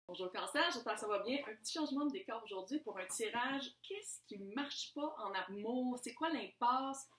Bonjour Cancer, j'espère que ça va bien. Un petit changement de décor aujourd'hui pour un tirage. Qu'est-ce qui ne marche pas en amour? C'est quoi l'impasse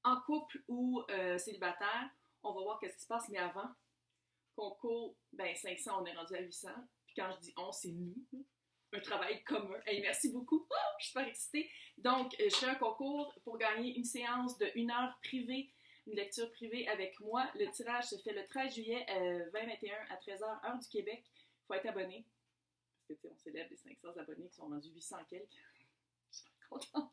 en couple ou célibataire? On va voir qu'est-ce qui se passe, mais avant, concours, 500, on est rendu à 800. Puis quand je dis on, c'est nous. Un travail commun. Hey, merci beaucoup. Oh, je suis super excitée. Donc, je fais un concours pour gagner une séance de 1 heure privée, une lecture privée avec moi. Le tirage se fait le 13 juillet 2021 à 13h, heure du Québec. Il faut être abonné. Parce que, on célèbre les 500 abonnés qui sont rendus 800 quelques. Je suis super contente.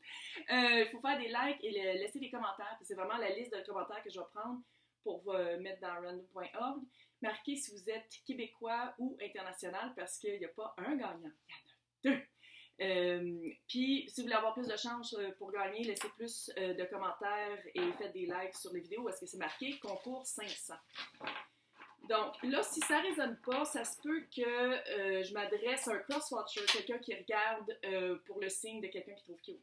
Il faut faire des likes et laisser des commentaires. C'est vraiment la liste de commentaires que je vais prendre pour vous mettre dans random.org. Marquez si vous êtes québécois ou international parce qu'il n'y a pas un gagnant, il y en a deux. Puis, si vous voulez avoir plus de chance pour gagner, laissez plus de commentaires et faites des likes sur les vidéos parce que c'est marqué concours 500. Donc, là, si ça ne résonne pas, ça se peut que je m'adresse à un cross-watcher, quelqu'un qui regarde pour le signe de quelqu'un qui trouve cute.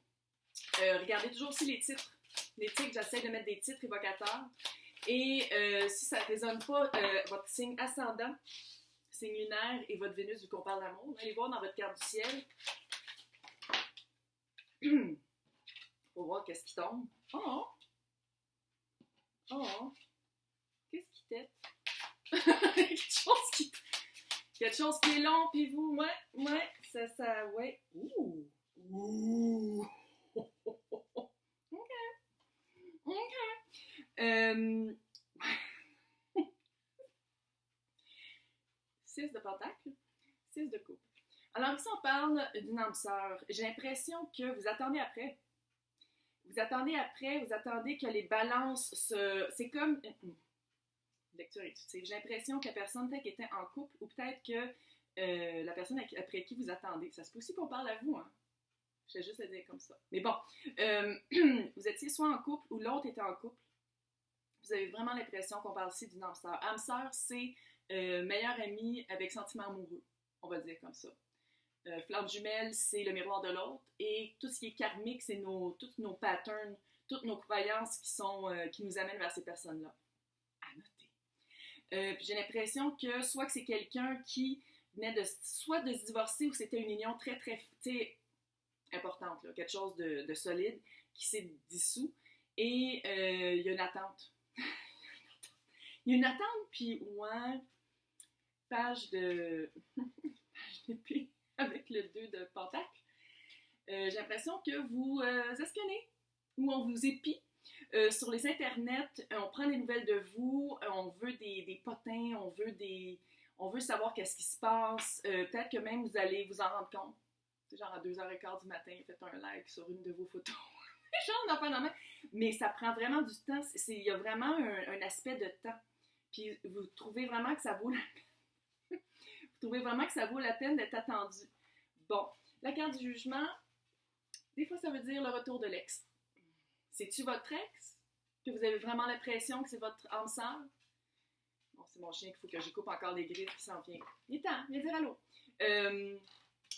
Regardez toujours aussi les titres. Les titres, j'essaie de mettre des titres évocateurs. Et si ça ne résonne pas, votre signe ascendant, signe lunaire et votre Vénus, vu qu'on parle d'amour, allez voir dans votre carte du ciel. Pour voir qu'est-ce qui tombe. Oh! Oh! Qu'est-ce qui t'aide? quelque chose qui est long, puis vous, ouais, ouais. Ouh! Ouh! OK. 6 de pentacle, 6 de coupe. Alors ici, on parle d'une âme sœur. J'ai l'impression que vous attendez après. Vous attendez que les balances se... C'est comme... Lecture intuitive. J'ai l'impression que la personne peut-être était en couple ou peut-être que la personne après qui vous attendez. Ça se peut aussi qu'on parle à vous, hein. Je vais juste le dire comme ça. Mais bon, vous étiez soit en couple ou l'autre était en couple. Vous avez vraiment l'impression qu'on parle ici d'une âme sœur. Âme sœur, c'est meilleure amie avec sentiment amoureux, on va dire comme ça. Flamme jumelle, c'est le miroir de l'autre. Et tout ce qui est karmique, c'est tous nos patterns, toutes nos croyances qui nous amènent vers ces personnes-là. À noter. Puis j'ai l'impression que soit que c'est quelqu'un qui venait soit de se divorcer ou c'était une union très, très, importante, là, quelque chose de solide qui s'est dissous. Et il y a une attente. Il y a une attente, puis ouais, page d'épée avec le 2 de pentacle. J'ai l'impression que vous espionnez ou on vous épie. Sur les internets, on prend des nouvelles de vous, on veut des potins, on veut savoir qu'est-ce qui se passe. Peut-être que même vous allez vous en rendre compte. C'est genre à 2h15 du matin, faites un like sur une de vos photos. Genre d'enfant dans la main. Mais ça prend vraiment du temps. Il y a vraiment un aspect de temps. Puis vous trouvez vraiment que ça vaut la peine. Vous trouvez vraiment que ça vaut la peine d'être attendu. Bon, la carte du jugement, des fois ça veut dire le retour de l'ex. C'est-tu votre ex? Que vous avez vraiment l'impression que c'est votre âme sœur? Bon, c'est mon chien qu'il faut que j'y coupe encore les griffes qui s'en vient. Il est temps, viens dire allô.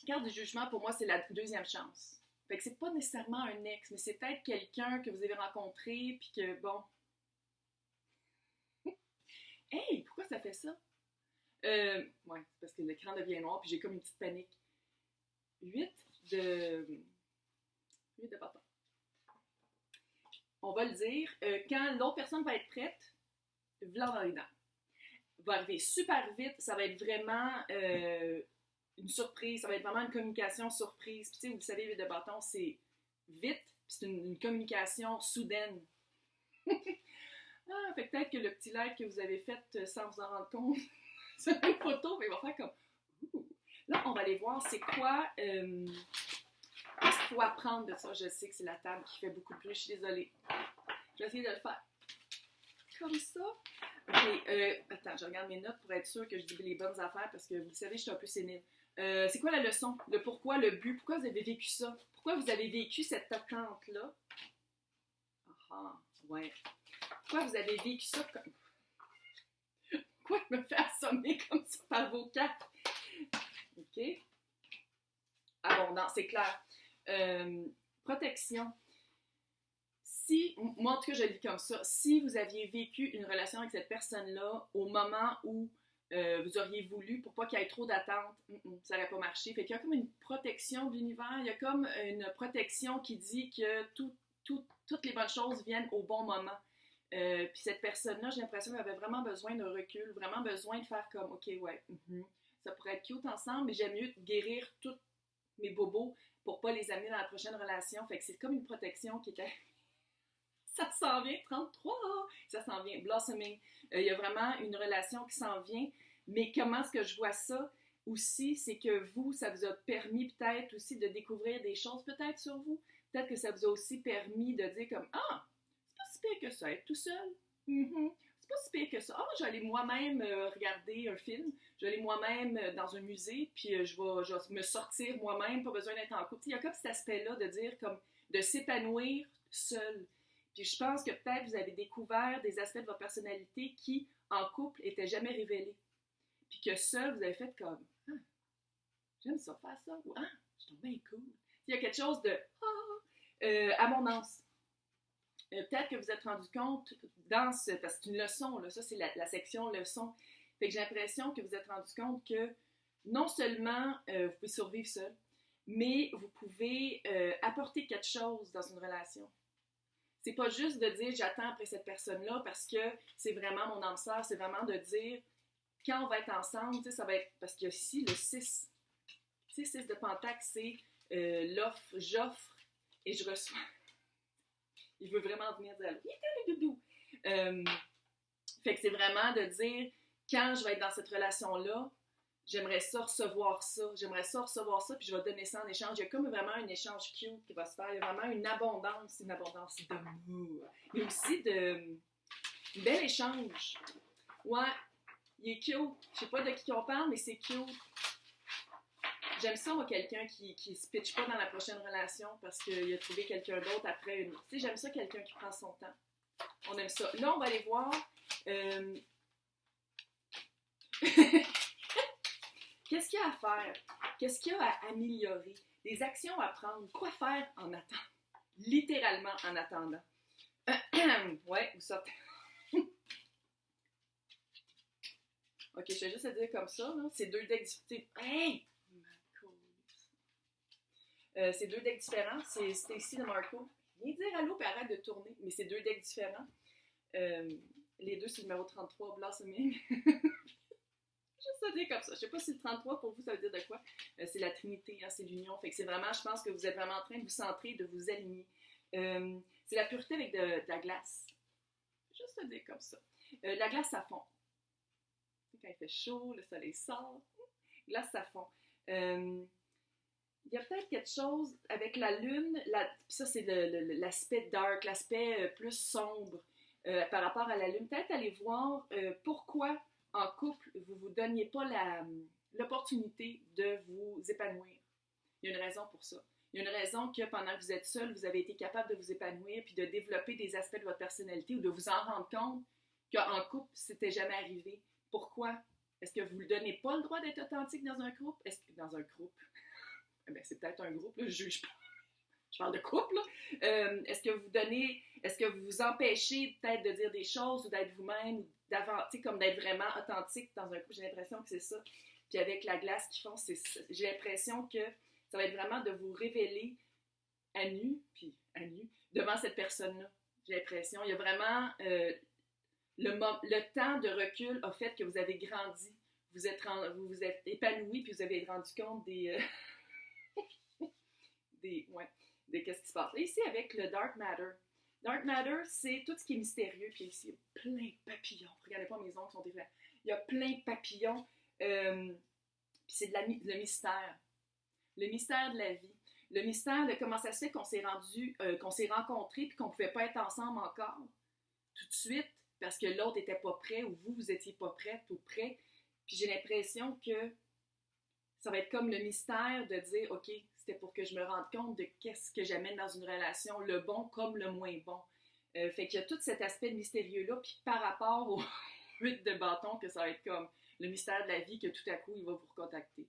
Carte du jugement, pour moi, c'est la deuxième chance. Fait que c'est pas nécessairement un ex, mais c'est peut-être quelqu'un que vous avez rencontré, puis que, bon... Hey, pourquoi ça fait ça? Ouais, c'est parce que l'écran devient noir, puis j'ai comme une petite panique. 8 de bâton. On va le dire, quand l'autre personne va être prête, v'là dans les dents. Va arriver super vite, ça va être vraiment une surprise, ça va être vraiment une communication surprise. Puis tu sais, vous savez, 8 de bâton, c'est vite, puis c'est une communication soudaine. Fait que peut-être que le petit like que vous avez fait sans vous en rendre compte sur une photo, il va faire comme ouh. Là, on va aller voir c'est quoi qu'est-ce qu'il faut apprendre de ça. Je sais que c'est la table qui fait beaucoup de bruit, je suis désolée. Je vais essayer de le faire comme ça. Ok, attends, je regarde mes notes pour être sûre que je dis les bonnes affaires parce que vous le savez, je suis un peu sénile. C'est quoi la leçon? Le pourquoi, le but? Pourquoi vous avez vécu ça? Pourquoi vous avez vécu cette attente-là? Ah, ouais. Pourquoi vous avez vécu ça comme... Pourquoi je me fais assommer comme ça par vos cartes? OK. Abondance, c'est clair. Protection. Moi en tout cas je le dis comme ça, si vous aviez vécu une relation avec cette personne-là au moment où vous auriez voulu pour pas qu'il y ait trop d'attentes. Ça n'aurait pas marché. Fait qu'il y a comme une protection de l'univers. Il y a comme une protection qui dit que toutes les bonnes choses viennent au bon moment. Puis cette personne-là, j'ai l'impression qu'elle avait vraiment besoin de recul, vraiment besoin de faire comme, OK, ouais, ça pourrait être cute ensemble, mais j'aime mieux guérir tous mes bobos pour pas les amener dans la prochaine relation. Fait que c'est comme une protection qui était... Ça s'en vient, 33! Ça s'en vient, blossoming. Il y a vraiment une relation qui s'en vient, mais comment est-ce que je vois ça aussi, c'est que vous, ça vous a permis peut-être aussi de découvrir des choses peut-être sur vous. Peut-être que ça vous a aussi permis de dire comme, ah, c'est pas si pire que ça, être tout seul. C'est pas si pire que ça. Ah, je vais aller moi-même regarder un film, je vais aller moi-même dans un musée, puis je vais me sortir moi-même, pas besoin d'être en couple. Il y a comme cet aspect-là de dire comme, de s'épanouir seul. Puis je pense que peut-être vous avez découvert des aspects de votre personnalité qui, en couple, n'étaient jamais révélés. Puis que seul, vous avez fait comme, ah, j'aime ça, faire ça, ou ah, je trouve bien cool. Il y a quelque chose de, abondance. Peut-être que vous êtes rendu compte parce que c'est une leçon, là, ça c'est la section leçon. Fait que j'ai l'impression que vous êtes rendu compte que non seulement vous pouvez survivre seul, mais vous pouvez apporter quelque chose dans une relation. C'est pas juste de dire j'attends après cette personne-là parce que c'est vraiment mon âme sœur, c'est vraiment de dire quand on va être ensemble, ça va être. Parce qu'il y a ici le 6. Tu sais, 6 de Pentacle, c'est l'offre, j'offre et je reçois. Il veut vraiment venir dire allô. Il était le doudou. Fait que c'est vraiment de dire quand je vais être dans cette relation-là, j'aimerais ça recevoir ça, puis je vais donner ça en échange. Il y a comme vraiment un échange cute qui va se faire. Il y a vraiment une abondance d'amour. Mais aussi de bel échange. Ouais, il est cute. Je sais pas de qui on parle, mais c'est cute. J'aime ça, moi, quelqu'un qui se pitche pas dans la prochaine relation parce qu'il a trouvé quelqu'un d'autre après une... Tu sais, j'aime ça, quelqu'un qui prend son temps. On aime ça. Là, on va aller voir... Qu'est-ce qu'il y a à faire? Qu'est-ce qu'il y a à améliorer? Des actions à prendre? Quoi faire en attendant? Littéralement en attendant. Ouais, vous sortez. Ok, je vais juste te dire comme ça, là. C'est 2 decks différents. Hey! C'est 2 decks différents. C'est Stacy de Marco. Viens dire allô et arrête de tourner. Mais c'est 2 decks différents. Les deux, c'est le numéro 33, Blossoming. Juste à dire comme ça. Je sais pas si le 33 pour vous, ça veut dire de quoi. C'est la Trinité, hein, c'est l'union. Fait que c'est vraiment, je pense que vous êtes vraiment en train de vous centrer, de vous aligner. C'est la pureté avec de la glace. Juste à dire comme ça. La glace, ça fond. Quand il fait chaud, le soleil sort. Glace, ça fond. Il y a peut-être quelque chose avec la lune, ça c'est l'aspect dark, l'aspect plus sombre par rapport à la lune. Peut-être aller voir pourquoi en couple vous ne vous donniez pas l'opportunité de vous épanouir. Il y a une raison pour ça. Il y a une raison que pendant que vous êtes seul, vous avez été capable de vous épanouir puis de développer des aspects de votre personnalité ou de vous en rendre compte qu'en couple, c'était jamais arrivé. Pourquoi? Est-ce que vous ne donnez pas le droit d'être authentique dans un groupe? Dans un groupe? Ben, c'est peut-être un groupe, là, je juge pas. Je parle de couple, là. Est-ce que vous vous empêchez peut-être de dire des choses ou d'être vous-même, ou comme d'être vraiment authentique dans un couple? J'ai l'impression que c'est ça. Puis avec la glace qu'ils font, j'ai l'impression que ça va être vraiment de vous révéler à nu, devant cette personne-là. J'ai l'impression. Il y a vraiment le temps de recul a fait que vous avez grandi. Vous vous êtes épanoui, puis vous avez rendu compte de qu'est-ce qui se passe. Et ici, avec le Dark Matter. Dark Matter, c'est tout ce qui est mystérieux. Puis ici, il y a plein de papillons. Regardez pas mes ongles qui sont différents. Il y a plein de papillons. Puis c'est le mystère. Le mystère de la vie. Le mystère de comment ça se fait qu'on s'est rencontrés puis qu'on ne pouvait pas être ensemble encore. Tout de suite, parce que l'autre n'était pas prêt ou vous n'étiez pas prête ou prêt. Puis j'ai l'impression que ça va être comme le mystère de dire, OK, c'était pour que je me rende compte de qu'est-ce que j'amène dans une relation, le bon comme le moins bon. Fait qu'il y a tout cet aspect mystérieux-là, puis par rapport au 8 de bâton, que ça va être comme le mystère de la vie, que tout à coup, il va vous recontacter.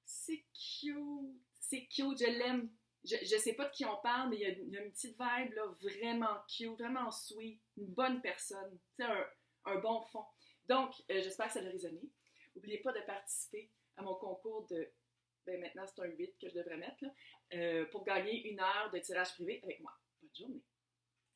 C'est cute! C'est cute, je l'aime. Je sais pas de qui on parle, mais il y a une petite vibe, là, vraiment cute, vraiment sweet, une bonne personne, tu sais, un bon fond. Donc, j'espère que ça a résonné. N'oubliez pas de participer à mon concours de, ben maintenant c'est un 8 que je devrais mettre, là, pour gagner 1 heure de tirage privé avec moi. Bonne journée!